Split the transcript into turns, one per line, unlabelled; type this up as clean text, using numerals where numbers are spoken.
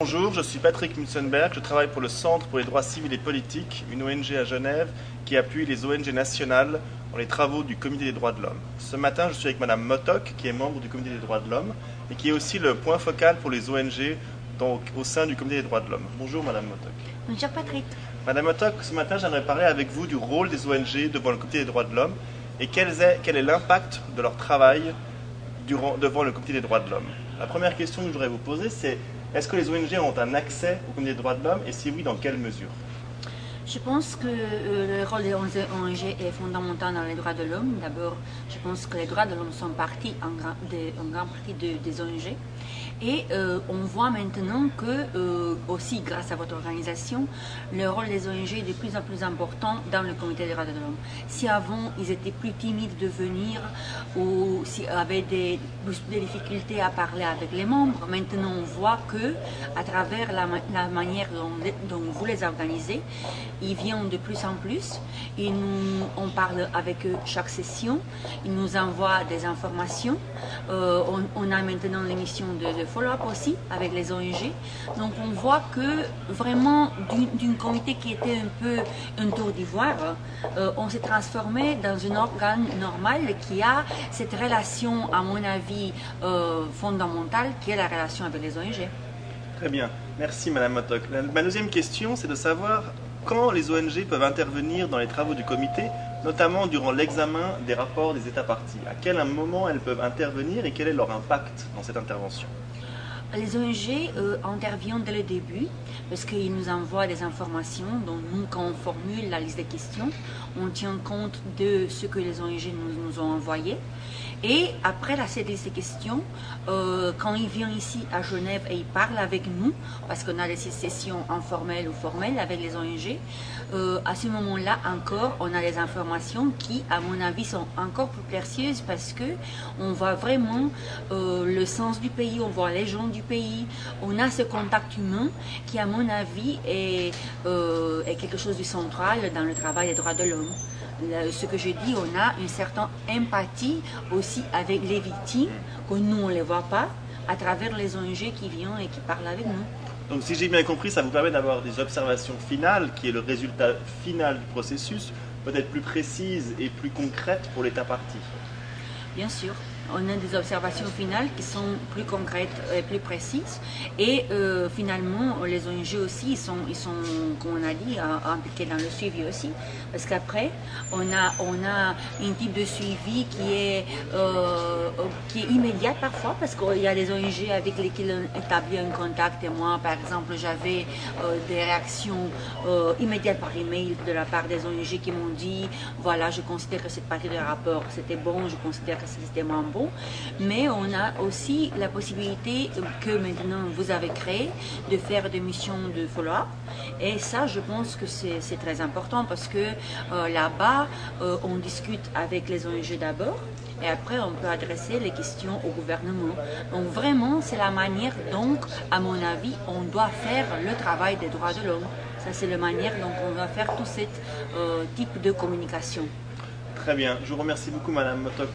Bonjour, je suis Patrick Mutzenberg, je travaille pour le Centre pour les droits civils et politiques, une ONG à Genève qui appuie les ONG nationales dans les travaux du Comité des droits de l'homme. Ce matin, je suis avec Madame Motok, qui est membre du Comité des droits de l'homme et qui est aussi le point focal pour les ONG au sein du Comité des droits de l'homme. Bonjour Madame Motok.
Bonjour Patrick.
Madame Motok, ce matin, j'aimerais parler avec vous du rôle des ONG devant le Comité des droits de l'homme et quel est l'impact de leur travail devant le Comité des droits de l'homme. La première question que je voudrais vous poser, c'est: est-ce que les ONG ont un accès au Comité des droits de l'homme et si oui, dans quelle mesure?
Je pense que le rôle des ONG est fondamental dans les droits de l'homme. D'abord, je pense que les droits de l'homme sont en grande partie des ONG. Et on voit maintenant que, aussi grâce à votre organisation, le rôle des ONG est de plus en plus important dans le Comité des droits de l'homme. Si avant, ils étaient plus timides de venir ou s'ils avaient des difficultés à parler avec les membres, maintenant on voit que, à travers la manière dont vous les organisez, ils viennent de plus en plus. On parle avec eux chaque session. Ils nous envoient des informations. On a maintenant l'émission de follow-up aussi avec les ONG. Donc on voit que vraiment d'un comité qui était un peu un tour d'ivoire, on s'est transformé dans un organe normal qui a cette relation, à mon avis, fondamentale, qui est la relation avec les ONG.
Très bien. Merci Madame Motok. Ma deuxième question, c'est de savoir quand les ONG peuvent intervenir dans les travaux du comité, notamment durant l'examen des rapports des États parties. À quel moment elles peuvent intervenir et quel est leur impact dans cette intervention?
Les ONG interviennent dès le début parce qu'ils nous envoient des informations. Donc nous, quand on formule la liste des questions, on tient compte de ce que les ONG nous ont envoyé. Et après cette liste de questions, quand ils viennent ici à Genève et ils parlent avec nous, parce qu'on a des sessions informelles ou formelles avec les ONG, à ce moment-là encore, on a des informations qui, à mon avis, sont encore plus précieuses parce que on voit vraiment le sens du pays, on voit les gens du pays, on a ce contact humain qui, à mon avis, est quelque chose de central dans le travail des droits de l'homme. Ce que je dis, on a une certaine empathie aussi avec les victimes, que nous on ne les voit pas, à travers les ONG qui viennent et qui parlent avec nous.
Donc si j'ai bien compris, ça vous permet d'avoir des observations finales, qui est le résultat final du processus, peut-être plus précises et plus concrètes pour l'État partie.
Bien sûr. On a des observations finales qui sont plus concrètes et plus précises. Et finalement, les ONG aussi, ils sont, comme on a dit, impliqués dans le suivi aussi. Parce qu'après, on a un type de suivi qui est immédiat parfois, parce qu'il y a des ONG avec lesquelles on établit un contact. Et moi, par exemple, j'avais des réactions immédiates par email de la part des ONG qui m'ont dit, voilà, je considère que cette partie du rapport, c'était bon, je considère que c'était moins bon. Mais on a aussi la possibilité que maintenant vous avez créé de faire des missions de follow-up. Et ça, je pense que c'est très important parce que là-bas, on discute avec les ONG d'abord. Et après, on peut adresser les questions au gouvernement. Donc vraiment, c'est la manière dont, à mon avis, on doit faire le travail des droits de l'homme. Ça, c'est la manière dont on va faire tout ce type de communication.
Très bien. Je vous remercie beaucoup, Madame Motok.